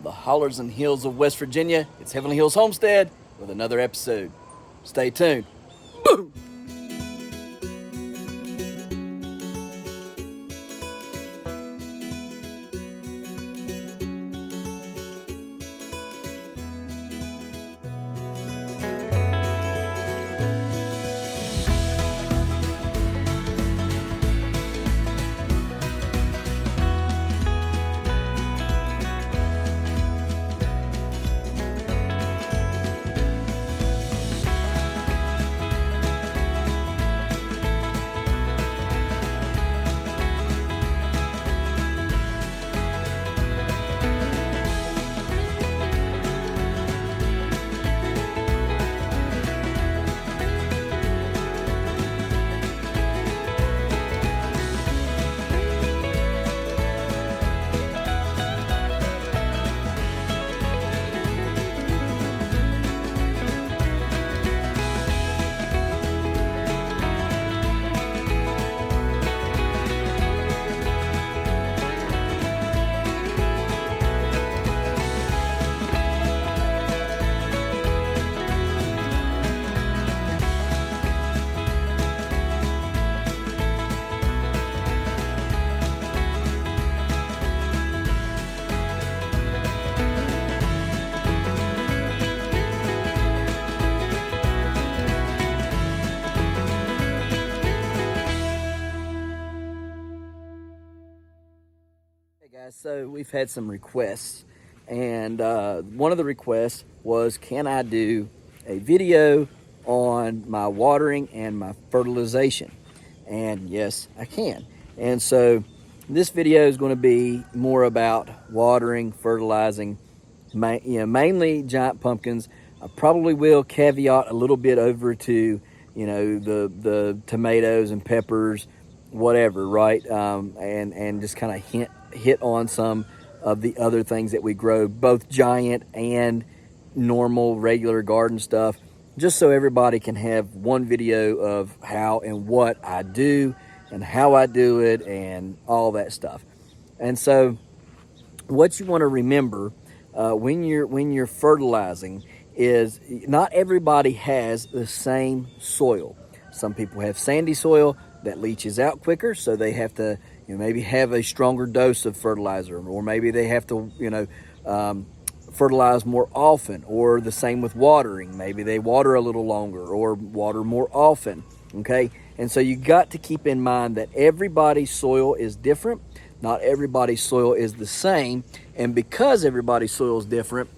the hollers and hills of West Virginia. It's Heavenly Hills Homestead with another episode. Stay tuned. Boom! So we've had some requests, and one of the requests was, can I do a video on my watering and my fertilization? And yes, I can. And so this video is going to be more about watering, fertilizing, mainly giant pumpkins. I probably will caveat a little bit over to, the tomatoes and peppers, whatever, right? And just kind of hit on some of the other things that we grow, both giant and normal regular garden stuff, just so everybody can have one video of how and what I do and how I do it and all that stuff. And so what you want to remember when you're fertilizing is not everybody has the same soil. Some people have sandy soil that leaches out quicker, so they have to maybe have a stronger dose of fertilizer, or maybe they have to fertilize more often, or the same with watering. Maybe they water a little longer or water more often. Okay, and so you got to keep in mind that everybody's soil is different. Not everybody's soil is the same, and because everybody's soil is different,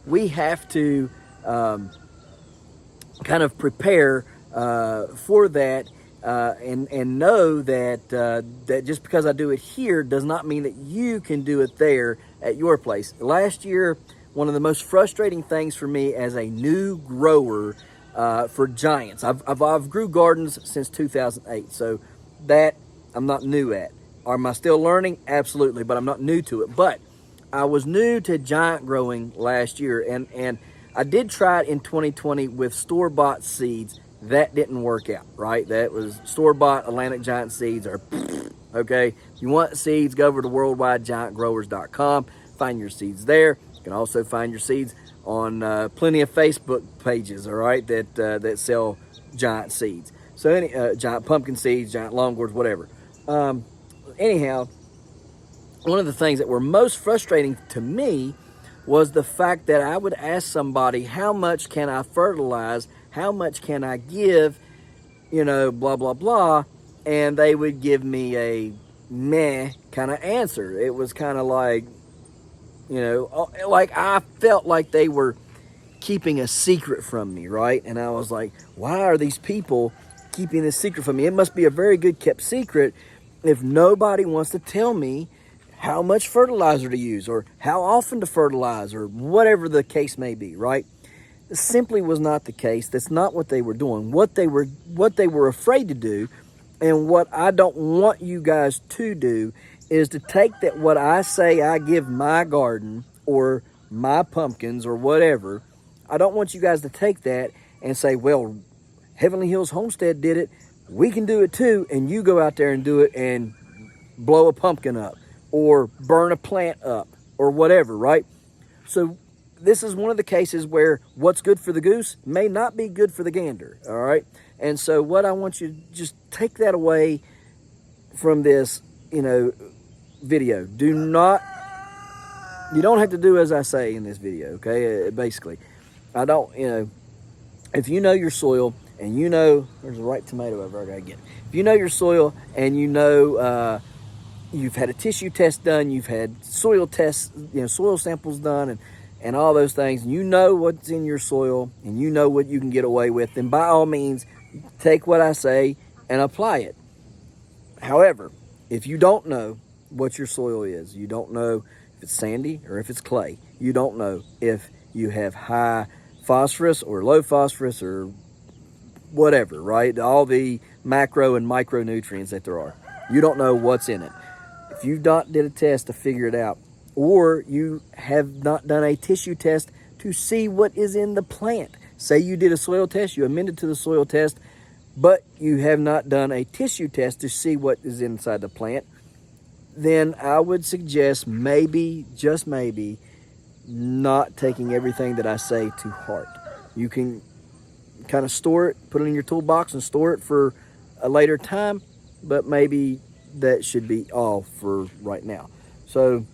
we have to kind of prepare for that. And know that that just because I do it here does not mean that you can do it there at your place. Last year, one of the most frustrating things for me as a new grower for giants, I've grew gardens since 2008, so that I'm not new at. Am I still learning? Absolutely, but I'm not new to it. But I was new to giant growing last year, and I did try it in 2020 with store-bought seeds. That didn't work out, right? That was store-bought Atlantic Giant seeds are, okay? If you want seeds, go over to worldwidegiantgrowers.com. Find your seeds there. You can also find your seeds on plenty of Facebook pages, all right, that sell giant seeds. So any giant pumpkin seeds, giant long gourds, whatever. Anyhow, one of the things that were most frustrating to me was the fact that I would ask somebody, how much can I fertilize? How much can I give? Blah, blah, blah. And they would give me a meh kind of answer. It was kind of like, like I felt like they were keeping a secret from me, right? And I was like, why are these people keeping this secret from me? It must be a very good kept secret if nobody wants to tell me how much fertilizer to use or how often to fertilize or whatever the case may be, right? This simply was not the case. That's not what they were doing. What they were afraid to do, and what I don't want you guys to do, is to take that what I say I give my garden or my pumpkins or whatever. I don't want you guys to take that and say, well, Heavenly Hills Homestead did it. We can do it too. And you go out there and do it and blow a pumpkin up or burn a plant up or whatever, right? So this is one of the cases where what's good for the goose may not be good for the gander, all right? And so what I want you to just take that away from this, video. You don't have to do as I say in this video, okay? Basically, if you know your soil and there's a ripe tomato over there I gotta get. If you know your soil and you've had a tissue test done, you've had soil tests, soil samples done, and all those things, and you know what's in your soil and you know what you can get away with, then by all means, take what I say and apply it. However, if you don't know what your soil is, you don't know if it's sandy or if it's clay, you don't know if you have high phosphorus or low phosphorus or whatever, right? All the macro and micronutrients that there are. You don't know what's in it. If you've not did a test to figure it out, or you have not done a tissue test to see what is in the plant. Say you did a soil test, you amended to the soil test, but you have not done a tissue test to see what is inside the plant, then I would suggest maybe, just maybe, not taking everything that I say to heart. You can kind of store it, put it in your toolbox and store it for a later time, but maybe that should be all for right now. So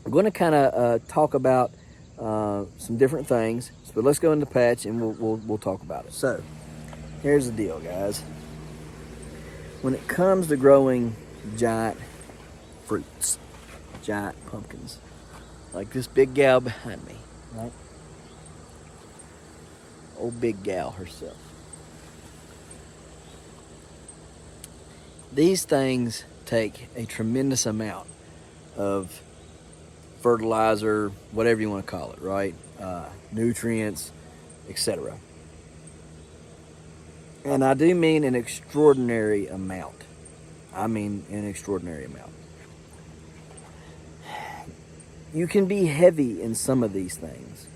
I'm going to kind of talk about some different things, but let's go into patch and we'll talk about it. So here's the deal, guys. When it comes to growing giant fruits, giant pumpkins, like this big gal behind me, right? Old big gal herself. These things take a tremendous amount of fertilizer, whatever you want to call it, right? Nutrients, etc. And I do mean an extraordinary amount. I mean an extraordinary amount. You can be heavy in some of these things,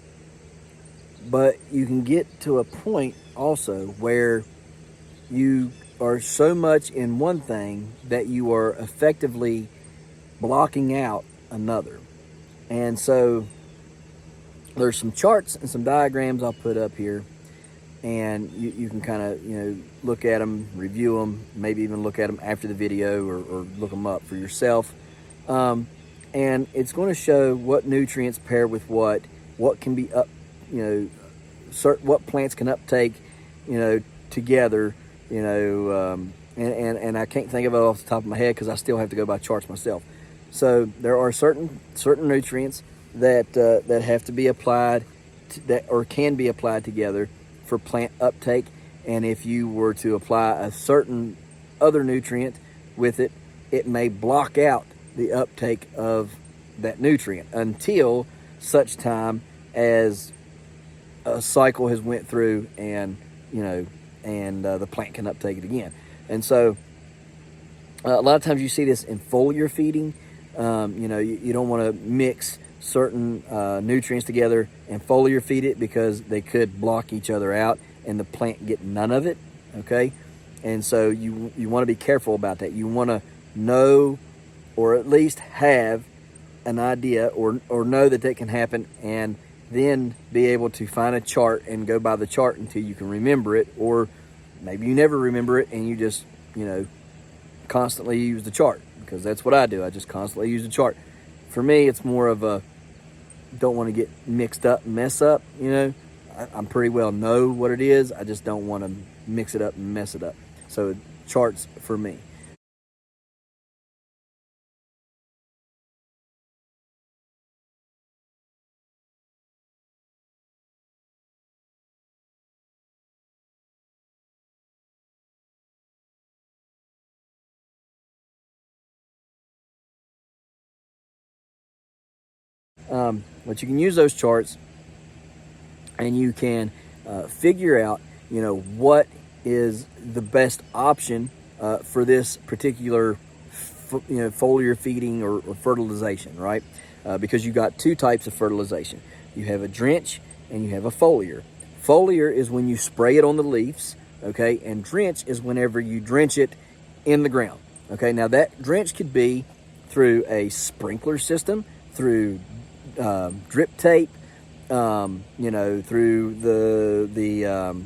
but you can get to a point also where you are so much in one thing that you are effectively blocking out another. And so there's some charts and some diagrams I'll put up here, and you can kind of look at them, review them, maybe even look at them after the video or look them up for yourself. And it's going to show what nutrients pair with what can be what plants can uptake, together, and I can't think of it off the top of my head because I still have to go by charts myself. So there are certain nutrients that have to be applied or can be applied together for plant uptake, and if you were to apply a certain other nutrient with it, it may block out the uptake of that nutrient until such time as a cycle has went through and the plant can uptake it again. And so a lot of times you see this in foliar feeding. You don't want to mix certain nutrients together and foliar feed it because they could block each other out and the plant get none of it, okay? And so you want to be careful about that. You want to know, or at least have an idea or know that can happen, and then be able to find a chart and go by the chart until you can remember it, or maybe you never remember it and you just constantly use the chart, because that's what I do. I just constantly use the chart. For me, it's more of a don't want to get mixed up and mess up. I'm pretty well know what it is. I just don't want to mix it up and mess it up. So charts for me. But you can use those charts and you can figure out, what is the best option for this particular, foliar feeding or fertilization, right? Because you got two types of fertilization. You have a drench and you have a foliar. Foliar is when you spray it on the leaves, okay? And drench is whenever you drench it in the ground, okay? Now that drench could be through a sprinkler system, through drip tape, you know, through the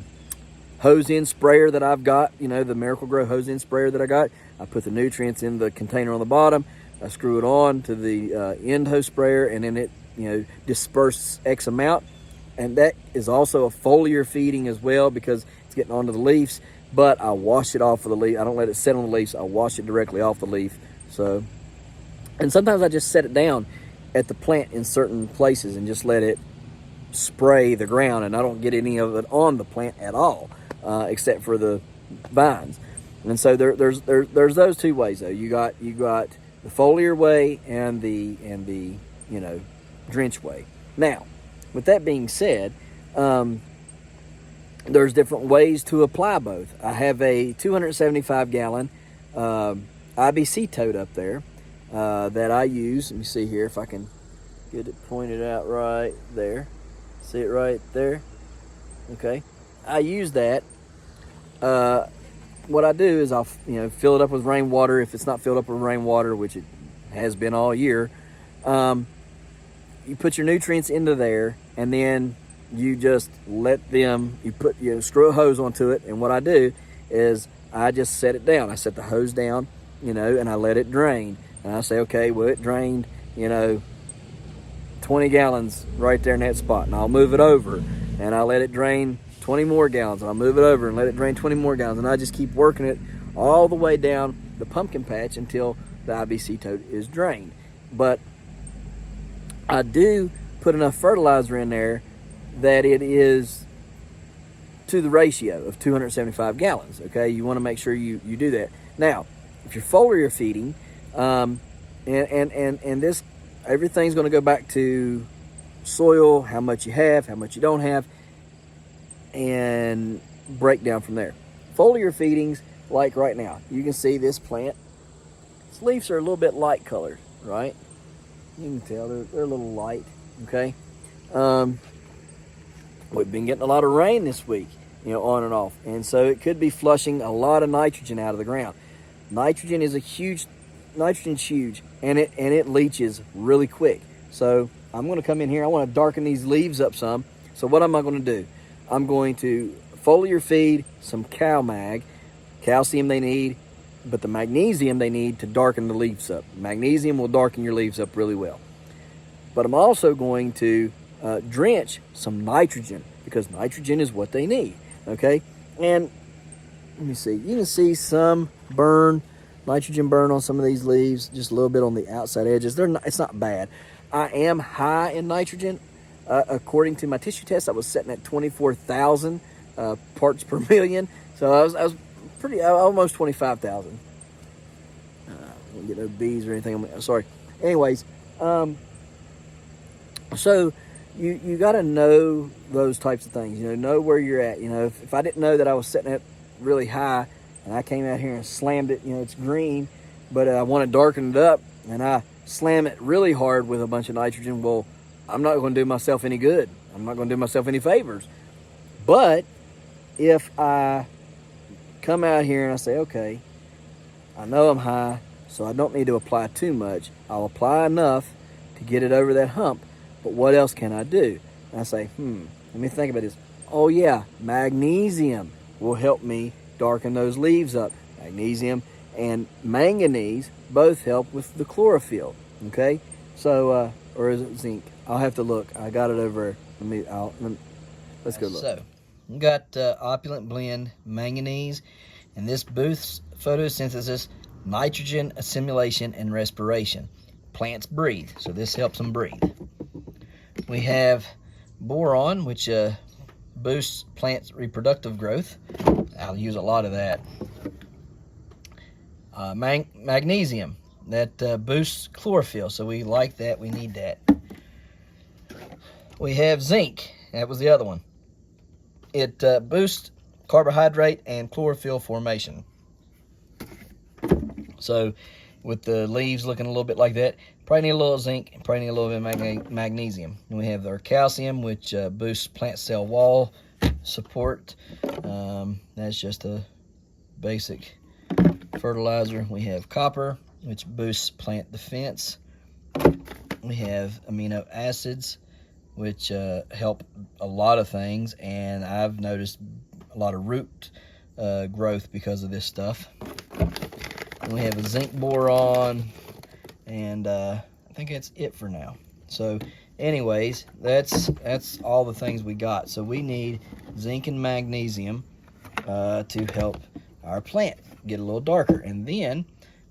hose end sprayer that I've got, you know, the Miracle Grow hose end sprayer that I got. I put the nutrients in the container on the bottom. I screw it on to the end hose sprayer, and then it, you know, disperses X amount. And that is also a foliar feeding as well, because it's getting onto the leaves. But I wash it off of the leaf. I don't let it sit on the leaves. I wash it directly off the leaf. So, and sometimes I just set it down at the plant in certain places and just let it spray the ground, and I don't get any of it on the plant at all, except for the vines. And so there's those two ways though. You got the foliar way and the you know, drench way. Now, with that being said, there's different ways to apply both. I have a 275 gallon IBC tote up there that I use. Let me see here if I can get it pointed out right there. See it right there? Okay. I use that. What I do is I'll, you know, fill it up with rainwater. If it's not filled up with rainwater, which it has been all year, you put your nutrients into there, and then you just let them, you screw a hose onto it. And what I do is I just set it down. I set the hose down, you know, and I let it drain. And I say, okay, well, it drained, you know, 20 gallons right there in that spot, and I'll move it over, and I let it drain 20 more gallons, and I'll move it over and let it drain 20 more gallons, and I just keep working it all the way down the pumpkin patch until the IBC tote is drained. But I do put enough fertilizer in there that it is to the ratio of 275 gallons. Okay, you want to make sure you do that. Now, if you're foliar feeding, and this, everything's going to go back to soil, how much you have, how much you don't have, and break down from there. Foliar feedings, like right now, you can see this plant, its leaves are a little bit light colored, right? You can tell they're a little light, okay? We've been getting a lot of rain this week, you know, on and off, and so it could be flushing a lot of nitrogen out of the ground. Nitrogen's huge, and it leaches really quick. So I'm going to come in here. I want to darken these leaves up some. So what am I going to do? I'm going to foliar feed some cow mag, calcium they need, but the magnesium they need to darken the leaves up. Magnesium will darken your leaves up really well. But I'm also going to drench some nitrogen, because nitrogen is what they need. Okay, and let me see. You can see some nitrogen burn on some of these leaves, just a little bit on the outside edges. It's not bad. I am high in nitrogen. According to my tissue test, I was sitting at 24,000 parts per million. So I was pretty, almost 25,000. I didn't get no bees or anything. Sorry. Anyways, so you got to know those types of things. You know where you're at. You know, if I didn't know that I was sitting at really high, and I came out here and slammed it, you know, it's green, but I want to darken it up, and I slam it really hard with a bunch of nitrogen, well, I'm not going to do myself any good. I'm not going to do myself any favors. But if I come out here and I say, okay, I know I'm high, so I don't need to apply too much. I'll apply enough to get it over that hump, but what else can I do? And I say, let me think about this. Oh yeah, magnesium will help me darken those leaves up. Magnesium and manganese both help with the chlorophyll. Okay, so or is it zinc? I'll have to look. I got it over. Let's go look. So we got opulent blend manganese, and this boosts photosynthesis, nitrogen assimilation, and respiration. Plants breathe, so this helps them breathe. We have boron, which boosts plants' reproductive growth. I'll use a lot of that. Magnesium, that boosts chlorophyll, so we like that, we need that. We have zinc, that was the other one. It boosts carbohydrate and chlorophyll formation. So with the leaves looking a little bit like that, probably need a little zinc and probably need a little bit of magnesium. And we have our calcium, which boosts plant cell wall support. That's just a basic fertilizer. We have copper, which boosts plant defense. We have amino acids, which help a lot of things, and I've noticed a lot of root growth because of this stuff. And we have a zinc boron, and I think that's it for now. So anyways, that's all the things we got. So we need zinc and magnesium to help our plant get a little darker. And then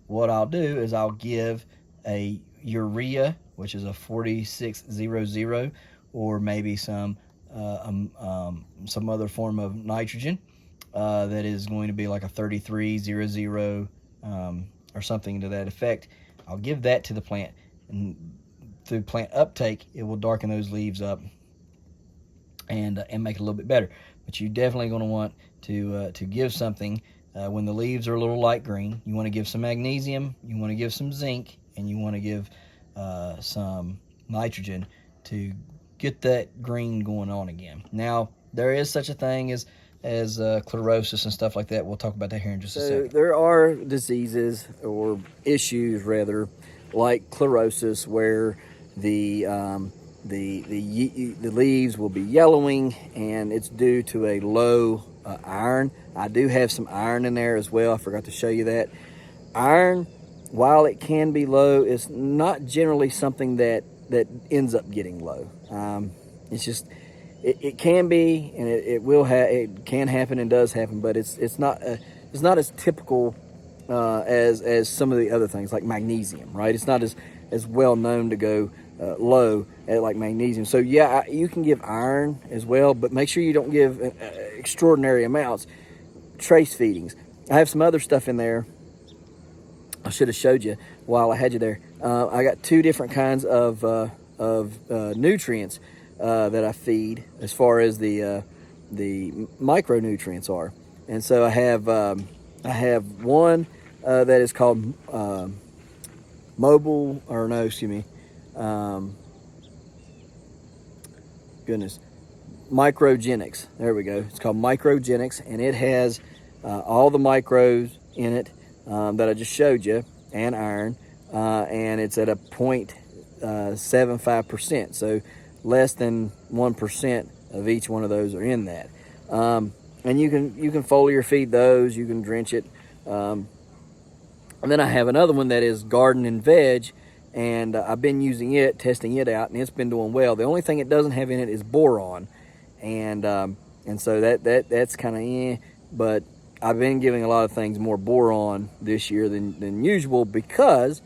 what I'll do is I'll give a urea, which is a 4600, or maybe some other form of nitrogen that is going to be like a 3300 or something to that effect. I'll give that to the plant, and through plant uptake, it will darken those leaves up and make it a little bit better. But you definitely going to want to give something when the leaves are a little light green. You want to give some magnesium, you want to give some zinc, and you want to give some nitrogen to get that green going on again. Now, there is such a thing as chlorosis and stuff like that. We'll talk about that here in just a second. There are diseases, or issues rather, like chlorosis, where the leaves will be yellowing, and it's due to a low iron. I do have some iron in there as well. I forgot to show you that. Iron, while it can be low, is not generally something that ends up getting low. It's just it can be, and it can happen and does happen, but it's not as typical as some of the other things like magnesium, right? It's not as well known to go low like magnesium. So yeah, you can give iron as well, but make sure you don't give extraordinary amounts. Trace feedings. I have some other stuff in there. I should have showed you while I had you there. I got two different kinds of nutrients that I feed, as far as the micronutrients are. And so I have one that is called microgenics. There we go. It's called microgenics, and it has all the micros in it that I just showed you, and iron, and it's at a 0.75%. So less than 1% of each one of those are in that. And you can foliar feed those. You can drench it. And then I have another one that is garden and veg, and I've been using it, testing it out, and it's been doing well. The only thing it doesn't have in it is boron, and so that's kind of but I've been giving a lot of things more boron this year than usual, because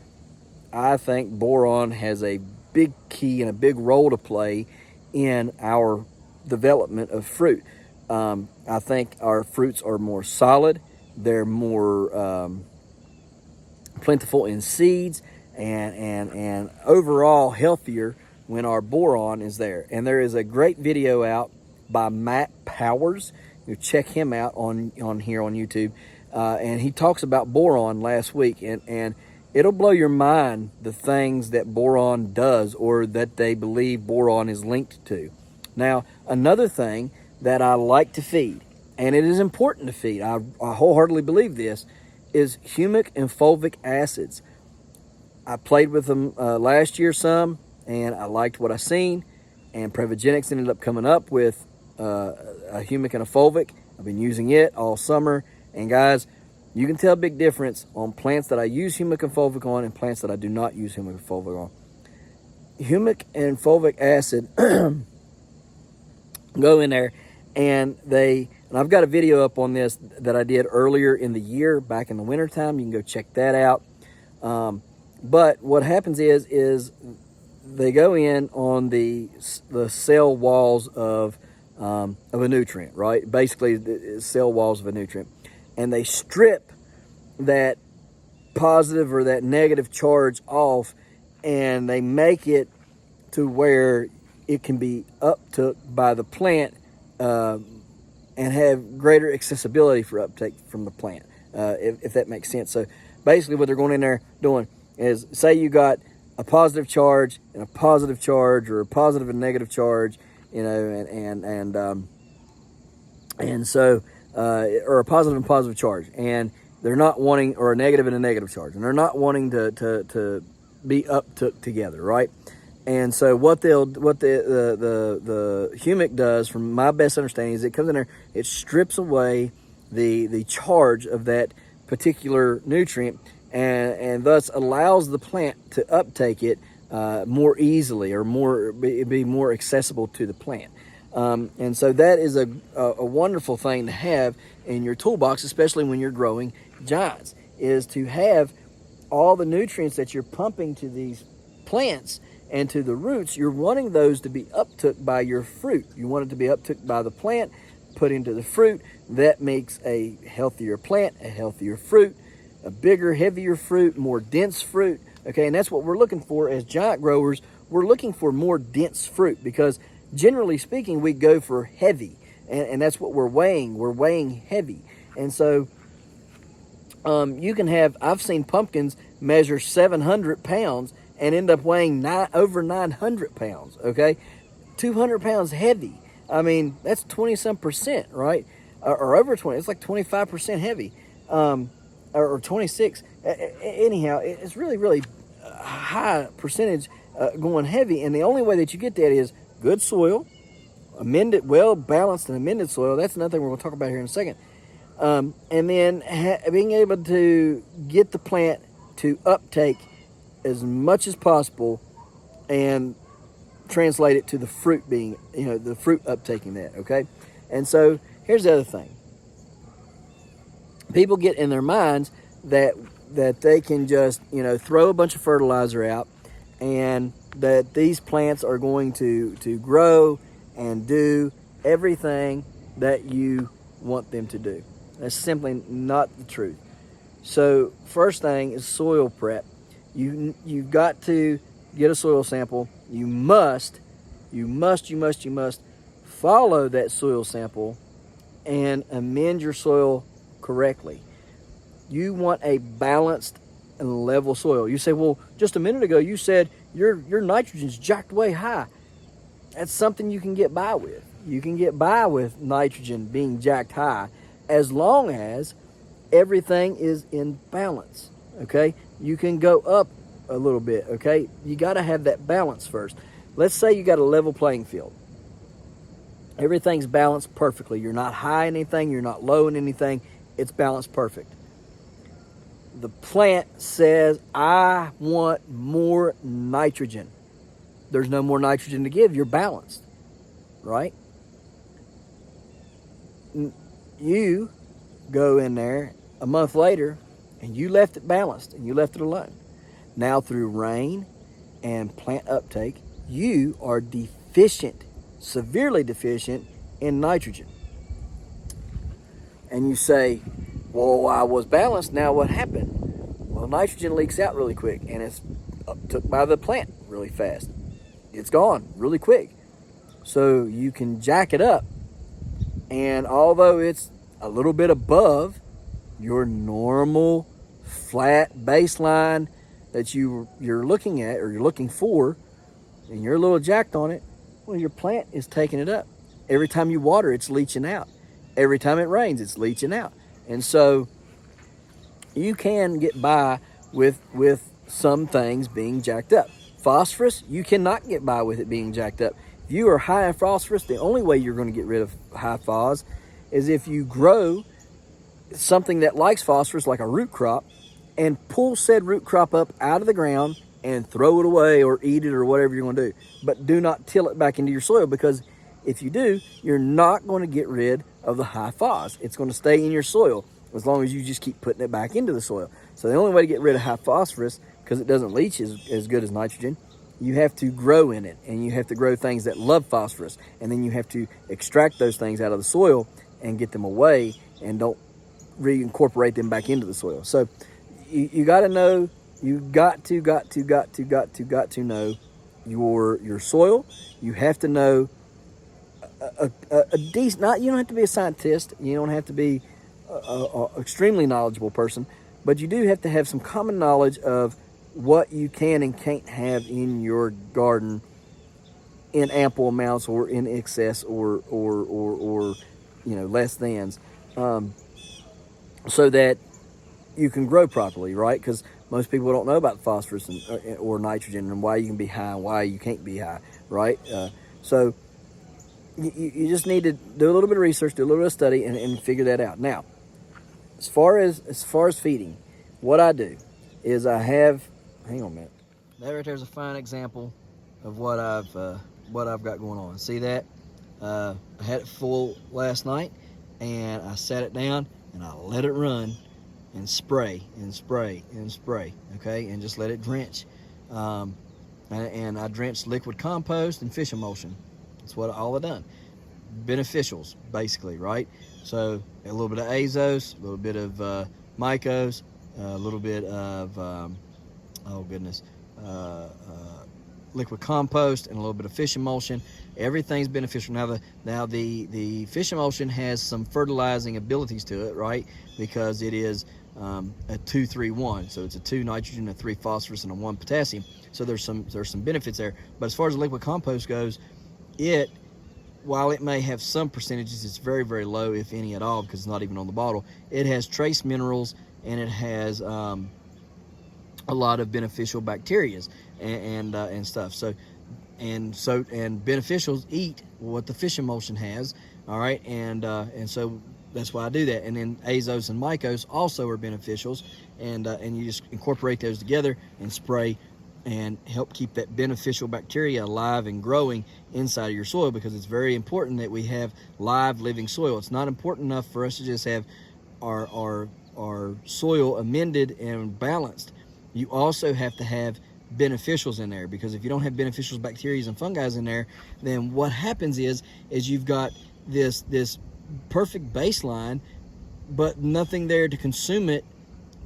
I think boron has a big key and a big role to play in our development of fruit. I think our fruits are more solid. They're more plentiful in seeds, and overall healthier when our boron is there. And there is a great video out by Matt Powers. You check him out on here on YouTube, and he talks about boron last week, and it'll blow your mind the things that boron does, or that they believe boron is linked to. Now, another thing that I like to feed, and it is important to feed, I wholeheartedly believe this, is humic and fulvic acids. I played with them last year some, and I liked what I seen, and Prevogenics ended up coming up with a humic and a fulvic. I've been using it all summer, and guys, you can tell a big difference on plants that I use humic and fulvic on and plants that I do not use humic and fulvic on. Humic and fulvic acid go in there, and I've got a video up on this that I did earlier in the year, back in the winter time. You can go check that out. But what happens is they go in on the cell walls of a nutrient, right? Basically, the cell walls of a nutrient, and they strip that positive or that negative charge off, and they make it to where it can be uptook by the plant and have greater accessibility for uptake from the plant, if that makes sense. So basically what they're going in there doing is, say you got a positive charge and a positive charge, or a positive and negative charge, you know, and so or a positive and positive charge, and they're not wanting, or a negative and a negative charge, and they're not wanting to be uptook together, right? And so what the humic does, from my best understanding, is it comes in there, it strips away the charge of that particular nutrient, and thus allows the plant to uptake it more easily, or be more accessible to the plant. And so that is a wonderful thing to have in your toolbox, especially when you're growing giants, is to have all the nutrients that you're pumping to these plants and to the roots. You're wanting those to be uptook by your fruit. You want it to be uptook by the plant, put into the fruit. That makes a healthier plant, a healthier fruit, a bigger, heavier fruit, more dense fruit. Okay, and that's what we're looking for as giant growers. We're looking for more dense fruit, because generally speaking, we go for heavy, and that's what we're weighing. We're weighing heavy. And so you can have, I've seen pumpkins measure 700 pounds and end up weighing over 900 pounds, okay? 200 pounds heavy. I mean, that's 20-some%, right? Or over 20, it's like 25% heavy, or 26. Anyhow, it's really, really high percentage going heavy, and the only way that you get that is good soil, amended, well-balanced and amended soil. That's another thing we're going to talk about here in a second. And then being able to get the plant to uptake as much as possible and translate it to the fruit being, the fruit uptaking that, okay? And so here's the other thing. People get in their minds that they can just, throw a bunch of fertilizer out, and that these plants are going to grow and do everything that you want them to do. That's simply not the truth. So first thing is soil prep. You've got to get a soil sample. You must follow that soil sample and amend your soil correctly. You want a balanced and level soil. You say, well, just a minute ago you said your nitrogen's jacked way high. That's something you can get by with. You can get by with nitrogen being jacked high as long as everything is in balance, okay? You can go up a little bit, okay? You got to have that balance first. Let's say you got a level playing field. Everything's balanced perfectly. You're not high in anything. You're not low in anything. It's balanced perfect. The plant says, I want more nitrogen. There's no more nitrogen to give. You're balanced, right? You go in there a month later and you left it balanced and you left it alone. Now through rain and plant uptake, you are deficient, severely deficient in nitrogen. And you say, well, I was balanced, now what happened? Well, nitrogen leaks out really quick, and it's uptook by the plant really fast. It's gone really quick. So you can jack it up, and although it's a little bit above your normal flat baseline that you're looking at, or you're looking for, and you're a little jacked on it, well, your plant is taking it up. Every time you water, it's leaching out. Every time it rains, it's leaching out. And so you can get by with some things being jacked up. Phosphorus, you cannot get by with it being jacked up. If you are high in phosphorus, the only way you're going to get rid of high phos is if you grow something that likes phosphorus, like a root crop, and pull said root crop up out of the ground and throw it away or eat it or whatever you're going to do. But do not till it back into your soil, because if you do, you're not going to get rid of the high phos. It's going to stay in your soil as long as you just keep putting it back into the soil. So the only way to get rid of high phosphorus, because it doesn't leach as good as nitrogen, you have to grow in it, and you have to grow things that love phosphorus, and then you have to extract those things out of the soil and get them away, and don't reincorporate them back into the soil. So you got to know, you got to know your soil. You have to know a decent, you don't have to be a scientist, you don't have to be a extremely knowledgeable person, but you do have to have some common knowledge of what you can and can't have in your garden in ample amounts, or in excess, or less thans, so that you can grow properly, right? Because most people don't know about phosphorus or nitrogen and why you can be high and why you can't be high, right? So you just need to do a little bit of research, do a little bit of study, and figure that out. Now, as far as feeding, what I do is I have, hang on a minute. That right there's a fine example of what I've got going on. See that? I had it full last night, and I sat it down and I let it run and spray and spray and spray, okay, and just let it drench. And I drenched liquid compost and fish emulsion. That's what all I've done. Beneficials, basically, right? So a little bit of azos, a little bit of mycos, a little bit of liquid compost, and a little bit of fish emulsion. Everything's beneficial. Now the fish emulsion has some fertilizing abilities to it, right? Because it is a 2-3-1, so it's a 2 nitrogen, a 3 phosphorus, and a 1 potassium. So there's some benefits there. But as far as the liquid compost goes, while it may have some percentages, it's very, very low, if any at all, because it's not even on the bottle. It has trace minerals, and it has a lot of beneficial bacteria and stuff. So beneficials eat what the fish emulsion has. All right, and so that's why I do that. And then azos and mycos also are beneficials, and you just incorporate those together and spray and help keep that beneficial bacteria alive and growing inside of your soil, because it's very important that we have live living soil. It's not important enough for us to just have our soil amended and balanced. You also have to have beneficials in there, because if you don't have beneficials, bacteria and fungi in there, then what happens is you've got this perfect baseline, but nothing there to consume it,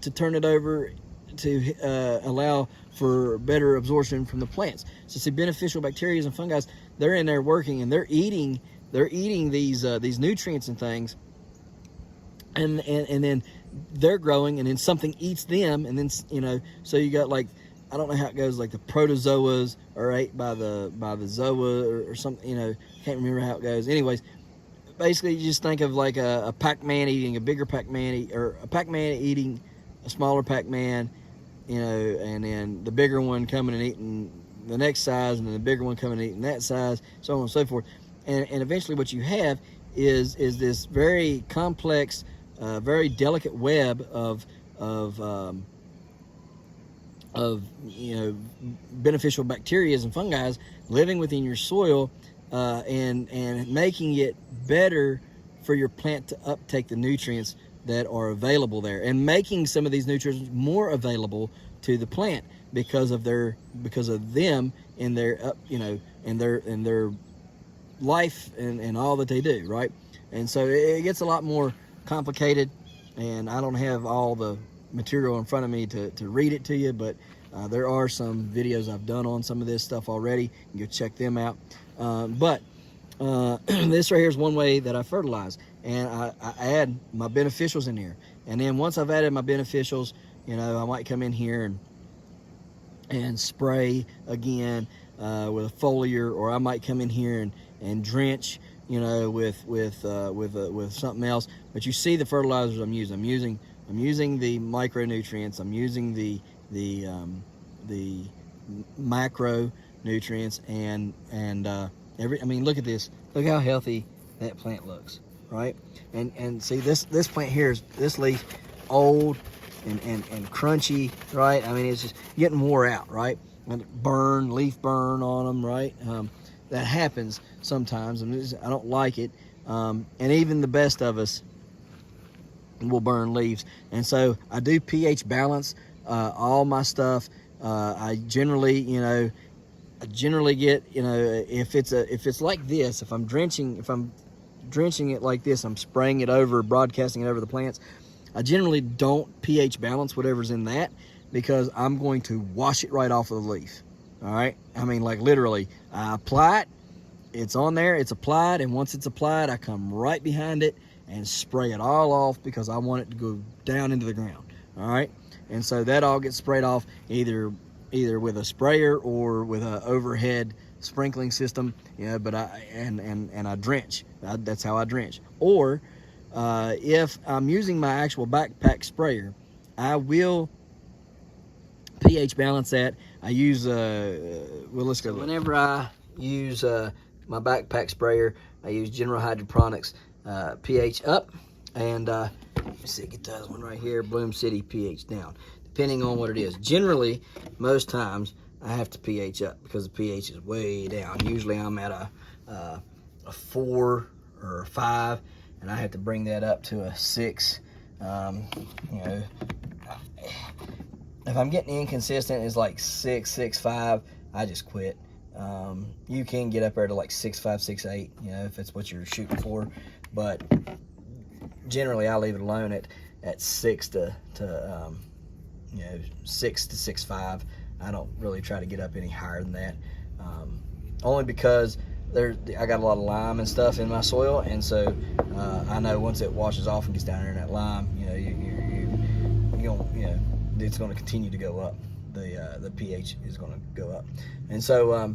to turn it over, to allow for better absorption from the plants. So see, beneficial bacteria and fungi, they're in there working, and they're eating these nutrients and things, and then they're growing, and then something eats them, and then so you got, like, I don't know how it goes, like the protozoas are ate by the zoa or something, can't remember how it goes. Anyways, basically you just think of like a Pac-Man eating a bigger Pac-Man, or a Pac-Man eating a smaller Pac-Man, and then the bigger one coming and eating the next size, and then the bigger one coming and eating that size, so on and so forth. And eventually what you have is this very complex, very delicate web of beneficial bacteria and fungi living within your soil, and making it better for your plant to uptake the nutrients that are available there, and making some of these nutrients more available to the plant because of them in their in their life and all that they do, right? And so it gets a lot more complicated, and I don't have all the material in front of me to read it to you, but there are some videos I've done on some of this stuff already. You can go check them out. But this right here is one way that I fertilize, and I add my beneficials in here. And then once I've added my beneficials, I might come in here and spray again with a foliar, or I might come in here and drench, with something else. But you see the fertilizers I'm using. I'm using the micronutrients. I'm using the macronutrients, and look at this. Look how healthy that plant looks, right? And see this plant here, this leaf, old and crunchy, right? It's just getting wore out, right? And leaf burn on them, right? That happens sometimes, and I don't like it. And even the best of us will burn leaves. And so I do pH balance all my stuff. I generally get, if it's like this, if I'm drenching it like this, I'm spraying it over, broadcasting it over the plants, I generally don't pH balance whatever's in that, because I'm going to wash it right off of the leaf. All right, like literally, I apply it, it's on there, it's applied, and once it's applied, I come right behind it and spray it all off, because I want it to go down into the ground. All right, and so that all gets sprayed off either with a sprayer or with an overhead sprinkling system, but I drench. That's how I drench. Or if I'm using my actual backpack sprayer, I will pH balance that. I use, well, let's go. Whenever I use my backpack sprayer, I use General Hydroponics pH up, and let's see, get that one right here, Bloom City pH down, depending on what it is. Generally, most times, I have to pH up because the pH is way down. Usually I'm at a 4 or a 5, and I have to bring that up to a 6. You know, if I'm getting inconsistent, it's like 6, 6.5, I just quit. You can get up there to like 6.5, 6.8, you know, if it's what you're shooting for, but generally I leave it alone at 6 to you know, 6 to 6.5. I don't really try to get up any higher than that, only because I got a lot of lime and stuff in my soil, and so I know once it washes off and gets down there in that lime, you know, you know, it's going to continue to go up. The pH is going to go up, and so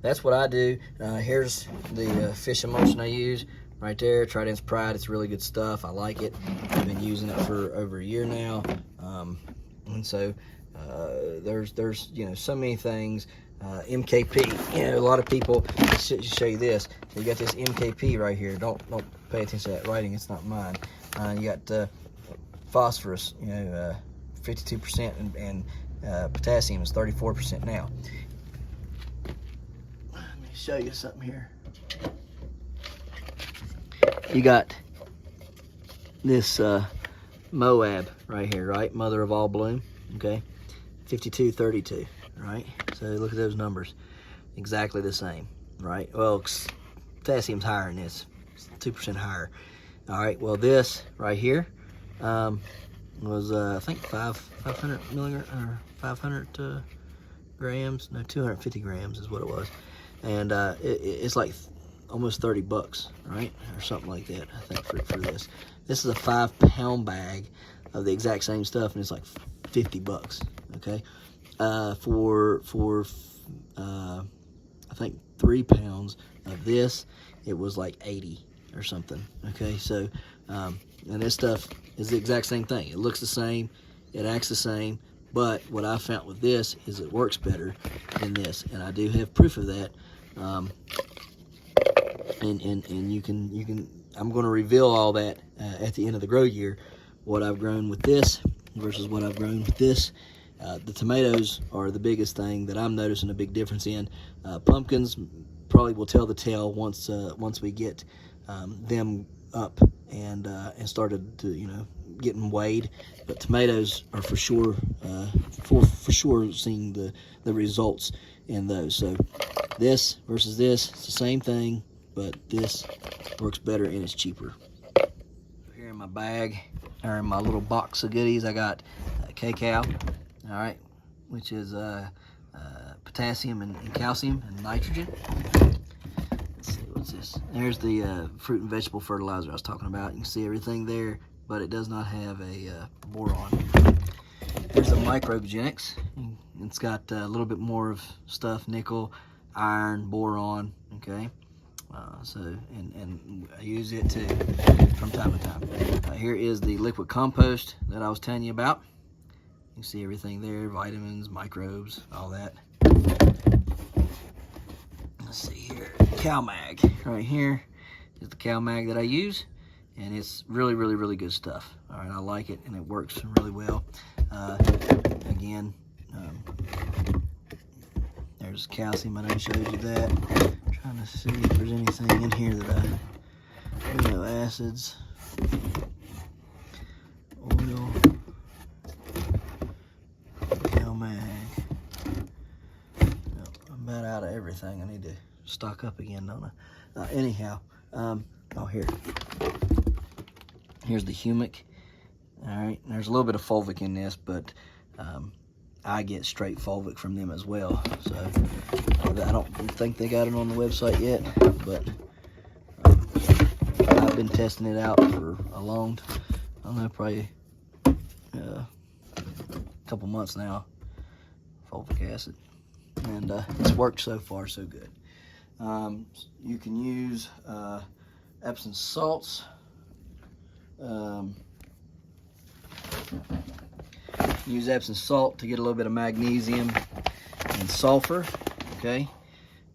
that's what I do. Here's the fish emulsion I use right there. Trident's Pride. It's really good stuff. I like it. I've been using it for over a year now. And so there's you know, so many things. MKP, you know, a lot of people show you this. You got this MKP right here. Don't pay attention to that writing. It's not mine. You got phosphorus, you know, 52%, and potassium is 34% now. Let me show you something here. You got this Moab right here, right? Mother of all bloom, okay? 52-32, right? So look at those numbers. Exactly the same, right? Well, potassium's higher than this. It's 2% higher. All right, well, this right here was, I think, 500 milligrams, or 500 grams. No, 250 grams is what it was. And it's like almost 30 bucks, right? Or something like that, I think, for this. This is a 5-pound bag of the exact same stuff, and it's like 50 bucks, okay? For I think 3 pounds of this, it was like 80 or something, okay? So, and this stuff is the exact same thing. It looks the same, it acts the same, but what I found with this is it works better than this, and I do have proof of that. And you can I'm going to reveal all that at the end of the grow year, what I've grown with this versus what I've grown with this. The tomatoes are the biggest thing that I'm noticing a big difference in. Pumpkins probably will tell the tale once we get them up and started to, you know, getting weighed. But tomatoes are for sure for sure seeing the results in those. So this versus this, it's the same thing, but this works better and it's cheaper. Here in my bag, or in my little box of goodies, I got cacao, all right, which is potassium and calcium and nitrogen. Let's see, what's this? There's the fruit and vegetable fertilizer I was talking about. You can see everything there, but it does not have a boron. There's the microgenics. It's got a little bit more of stuff: nickel, iron, boron. Okay, so and I use it too from time to time. Here is the liquid compost that I was telling you about. You can see everything there: vitamins, microbes, all that. Let's see here, cow mag right here is the cow mag that I use, and it's really good stuff. All right, I like it, and it works really well. Again, there's calcium. I showed you that. I'm trying to see if there's anything in here that amino acids, oil, cow mag. No, I'm about out of everything. I need to stock up again, don't I? Anyhow, oh, here's the Humic. All right, there's a little bit of Fulvic in this, but I get straight Fulvic from them as well. So I don't think they got it on the website yet, but I've been testing it out for a long time. I don't know, probably a couple months now. Fulvic acid, and it's worked so far so good. You can use Epsom salts. use Epsom salt to get a little bit of magnesium and sulfur. Okay,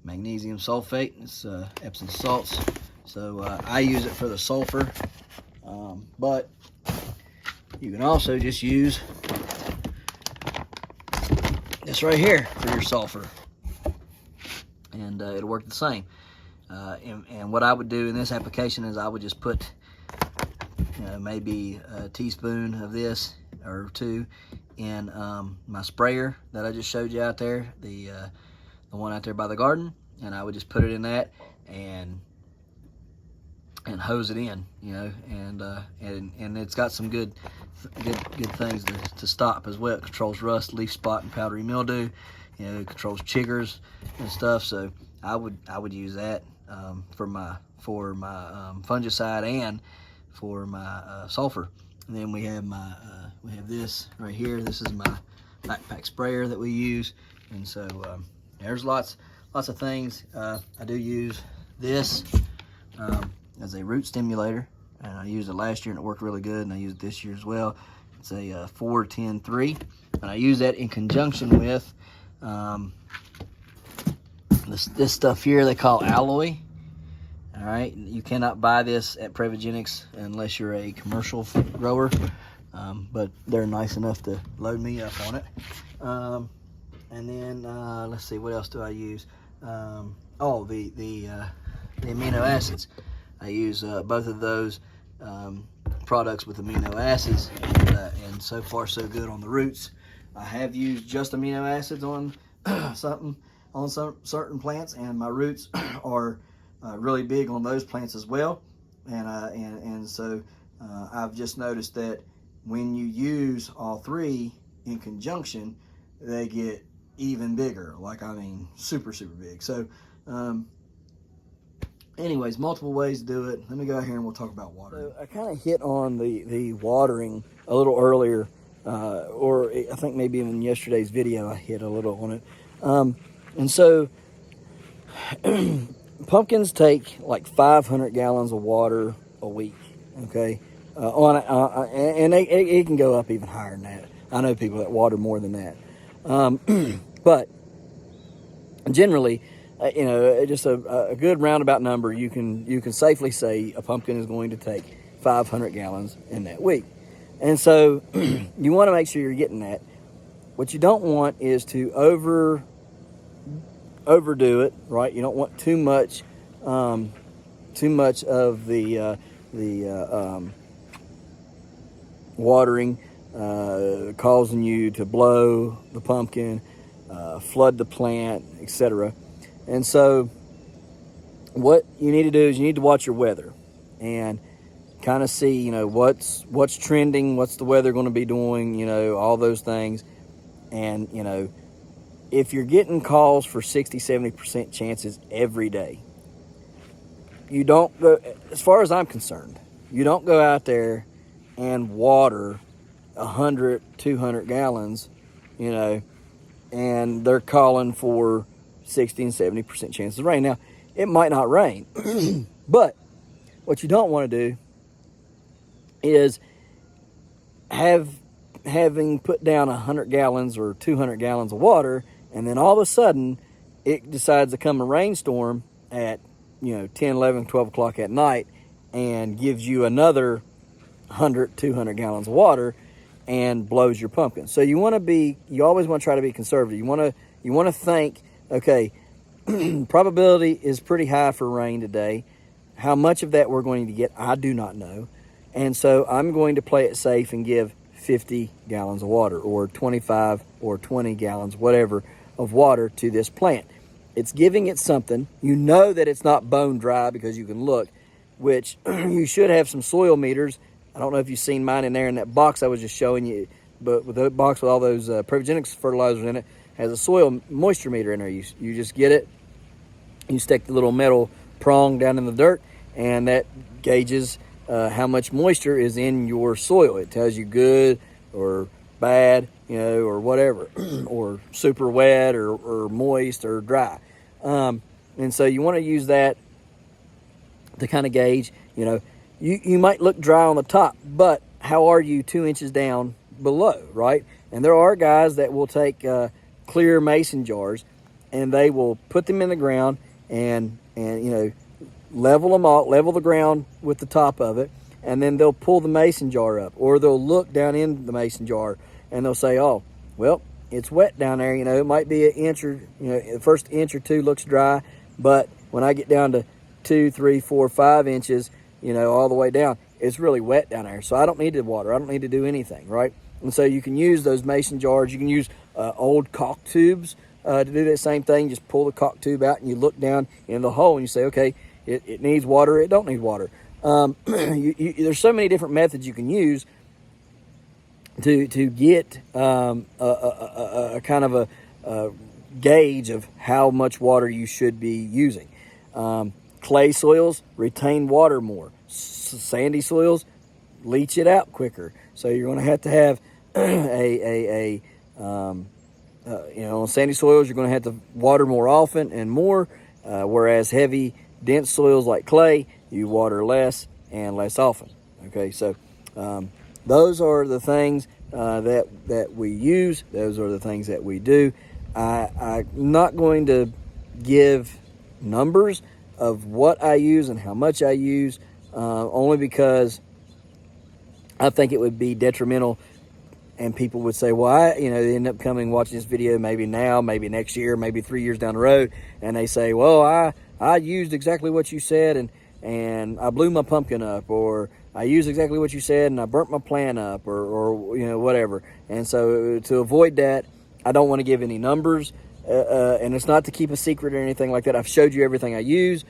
magnesium sulfate. It's Epsom salts. So I use it for the sulfur, but you can also just use this right here for your sulfur, and it'll work the same. And what I would do in this application is I would just put maybe a teaspoon of this or two in my sprayer that I just showed you out there, the one out there by the garden, and I would just put it in that and hose it in, and it's got some good things to stop as well. It controls rust, leaf spot, and powdery mildew. It controls chiggers and stuff. So I would use that for my fungicide and for my sulfur. And then we have we have this right here. This is my backpack sprayer that we use, and so there's lots of things. I do use this as a root stimulator, and I used it last year and it worked really good, and I used it this year as well. It's a 4-10-3, and I use that in conjunction with this stuff here they call alloy. All right, you cannot buy this at Previgenics unless you're a commercial grower, but they're nice enough to load me up on it. And then let's see, what else do I use? The amino acids. I use both of those products with amino acids, and so far so good on the roots. I have used just amino acids on some certain plants, and my roots are really big on those plants as well. And so I've just noticed that when you use all three in conjunction, they get even bigger. Like, I mean, super big. So anyways, multiple ways to do it. Let me go out here and we'll talk about watering. So I kind of hit on the watering a little earlier, or I think maybe even yesterday's video I hit a little on it. And so pumpkins take like 500 gallons of water a week, okay? And it can go up even higher than that. I know people that water more than that. But generally, just a good roundabout number, you can safely say a pumpkin is going to take 500 gallons in that week. And so you want to make sure you're getting that. What you don't want is to overdo it, right? You don't want too much of the watering causing you to blow the pumpkin, flood the plant, etc. And so what you need to do is you need to watch your weather and kind of see, what's trending, what's the weather going to be doing, all those things. And, if you're getting calls for 60-70% chances every day, you don't go, as far as I'm concerned, you don't go out there and water 100-200 gallons, and they're calling for 60-70% chances of rain. Now, it might not rain, but what you don't want to do is having put down 100 gallons or 200 gallons of water, and then all of a sudden it decides to come a rainstorm at 10, 11, 12 o'clock at night and gives you another 100, 200 gallons of water and blows your pumpkin. So you always want to try to be conservative. You want to think, okay, probability is pretty high for rain today. How much of that we're going to get, I do not know. And so I'm going to play it safe and give 50 gallons of water, or 25 or 20 gallons, whatever, of water to this plant. It's giving it something. You know that it's not bone dry because you can look, which you should have some soil meters. I don't know if you've seen mine in there in that box I was just showing you, but with the box with all those Previgenics fertilizers in it, has a soil moisture meter in there. You just get it, you stick the little metal prong down in the dirt, and that gauges how much moisture is in your soil. It tells you good or bad, or whatever, or super wet or moist or dry. And so you want to use that to kind of gauge, you might look dry on the top, but how are you 2 inches down below, right? And there are guys that will take clear mason jars, and they will put them in the ground and level them all, level the ground with the top of it, and then they'll pull the mason jar up, or they'll look down in the mason jar and they'll say, oh, well, it's wet down there. It might be an inch or, the first inch or two looks dry, but when I get down to 2, 3, 4, 5 inches, all the way down, it's really wet down there. So I don't need to water. I don't need to do anything, right? And so you can use those mason jars. You can use old caulk tubes to do that same thing. Just pull the caulk tube out and you look down in the hole and you say, okay, it needs water, it don't need water. There's so many different methods you can use to get a kind of a gauge of how much water you should be using. Clay soils retain water more. Sandy soils leach it out quicker. So you're going to have on sandy soils you're going to have to water more often and more, whereas heavy, dense soils like clay, you water less and less often. Okay, so those are the things that we use. Those are the things that we do. I'm not going to give numbers of what I use and how much I use, only because I think it would be detrimental, and people would say, well, they end up coming watching this video maybe now, maybe next year, maybe 3 years down the road, and they say, well, I used exactly what you said, and I blew my pumpkin up, or I used exactly what you said, and I burnt my plant up, or whatever. And so to avoid that, I don't want to give any numbers, and it's not to keep a secret or anything like that. I've showed you everything I use,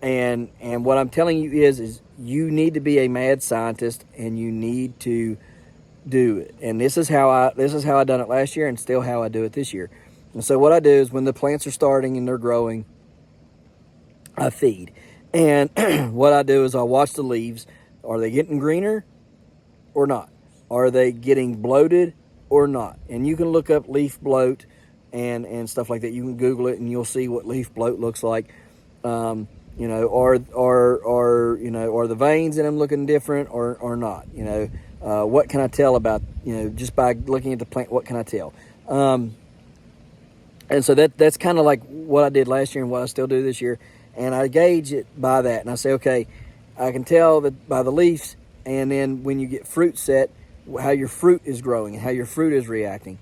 and what I'm telling you is you need to be a mad scientist, and you need to do it. And this is how I done it last year, and still how I do it this year. And so what I do is when the plants are starting and they're growing, I feed. And what I do is I watch the leaves. Are they getting greener or not? Are they getting bloated or not? And you can look up leaf bloat and stuff like that. You can Google it and you'll see what leaf bloat looks like. Are the veins in them looking different or not? What can I tell about, just by looking at the plant, what can I tell? And so that's kind of like what I did last year and what I still do this year. And I gauge it by that. And I say, okay, I can tell that by the leaves, and then when you get fruit set, how your fruit is growing and how your fruit is reacting.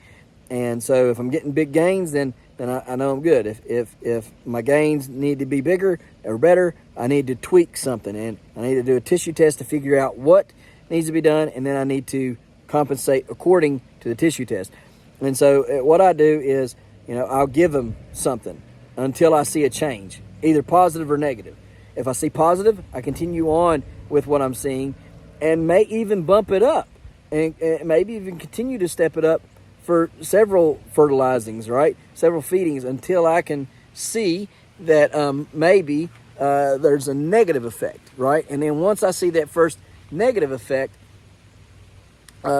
And so if I'm getting big gains, then I know I'm good. If my gains need to be bigger or better, I need to tweak something, and I need to do a tissue test to figure out what needs to be done, and then I need to compensate according to the tissue test. And so what I do is, I'll give them something until I see a change, either positive or negative. If I see positive, I continue on with what I'm seeing and may even bump it up and maybe even continue to step it up for several fertilizings, right? Several feedings until I can see that maybe there's a negative effect, right? And then once I see that first negative effect,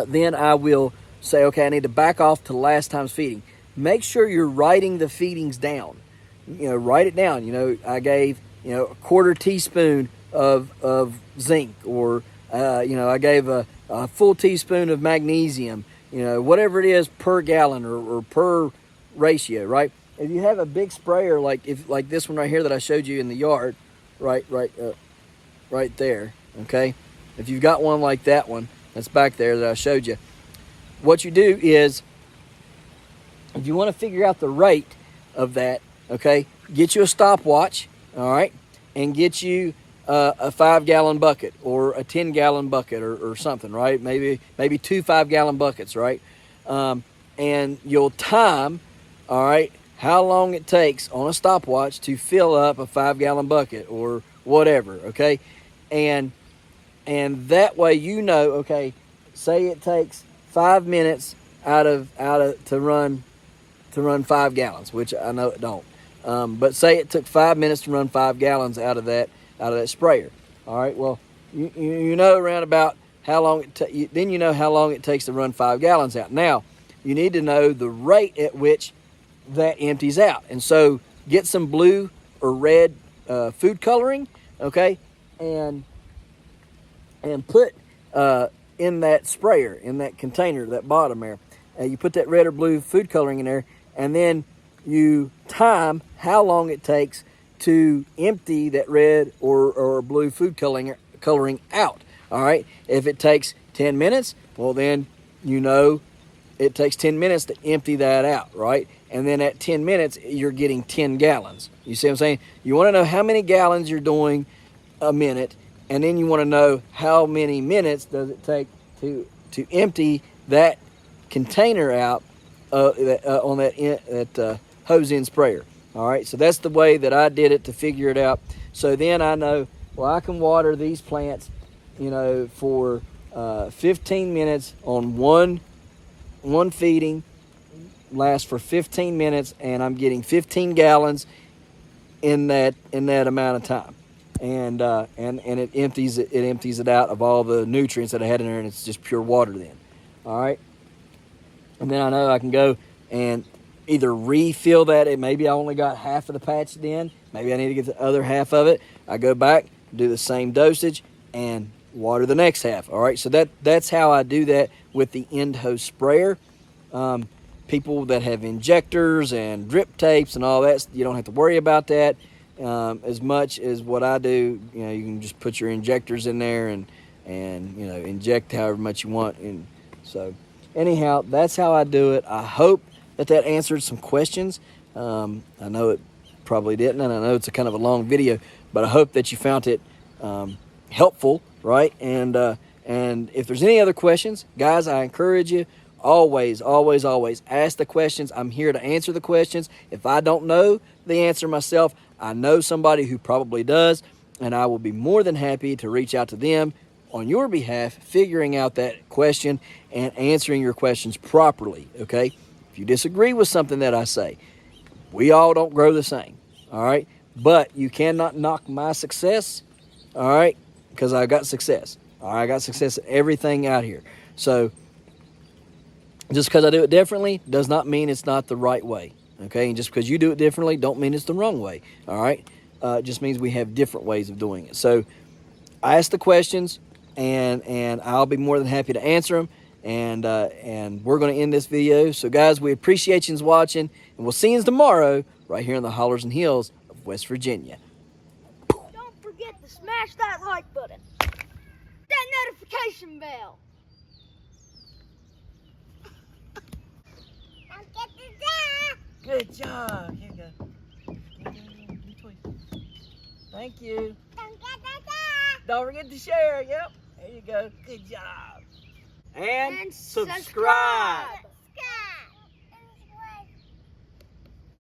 then I will say, okay, I need to back off to last time's feeding. Make sure you're writing the feedings down. Write it down. I gave, a quarter teaspoon of zinc, or, I gave a full teaspoon of magnesium, whatever it is per gallon or per ratio, right? If you have a big sprayer, like this one right here that I showed you in the yard, right there, okay? If you've got one like that one that's back there that I showed you, what you do is, if you want to figure out the rate of that, okay, get you a stopwatch, all right, and get you a 5-gallon bucket or a 10-gallon bucket or something, right? Maybe 2 5-gallon buckets, right? And you'll time, all right, how long it takes on a stopwatch to fill up a 5-gallon bucket or whatever, okay? And that way okay, say it takes 5 minutes to run 5 gallons, which I know it don't. But say it took 5 minutes to run 5 gallons out of that sprayer. All right. Well, you know around about how long then you know how long it takes to run 5 gallons out. Now, you need to know the rate at which that empties out, and so get some blue or red food coloring, okay, and put in that sprayer, in that container, that bottom there, you put that red or blue food coloring in there, and then you time how long it takes to empty that red or blue food coloring out. All right, if it takes 10 minutes, well then you know it takes 10 minutes to empty that out, right? And then at 10 minutes, you're getting 10 gallons. You see what I'm saying? You want to know how many gallons you're doing a minute, and then you want to know how many minutes does it take to empty that container out on that hose end sprayer. All right, so that's the way that I did it to figure it out. So then I know, well, I can water these plants, for 15 minutes on one feeding, lasts for 15 minutes, and I'm getting 15 gallons in that amount of time. And it empties it out of all the nutrients that I had in there, and it's just pure water then. All right, and then I know I can go and either refill that. Maybe I only got half of the patch then. Maybe I need to get the other half of it. I go back, do the same dosage, and water the next half. All right, so that's how I do that with the end hose sprayer. People that have injectors and drip tapes and all that, you don't have to worry about that as much as what I do. You can just put your injectors in there and inject however much you want. And so anyhow, that's how I do it. I hope that answered some questions. I know it probably didn't, and I know it's a kind of a long video, but I hope that you found it helpful, right? And if there's any other questions, guys, I encourage you, always ask the questions. I'm here to answer the questions. If I don't know the answer myself, I know somebody who probably does, and I will be more than happy to reach out to them on your behalf, figuring out that question and answering your questions properly, okay? If you disagree with something that I say, we all don't grow the same, all right? But you cannot knock my success, all right? Because I got success. All right, I got success at everything out here. So just because I do it differently does not mean it's not the right way, okay? And just because you do it differently don't mean it's the wrong way, all right? It just means we have different ways of doing it. So ask the questions, and I'll be more than happy to answer them. And we're going to end this video. So guys, we appreciate you watching, and we'll see you tomorrow right here in the hollers and hills of West Virginia. Don't forget to smash that like button, that notification bell. Don't get the Good job. Here you go. Thank you. Don't get the Don't forget to share. Yep. There you go. Good job. And subscribe.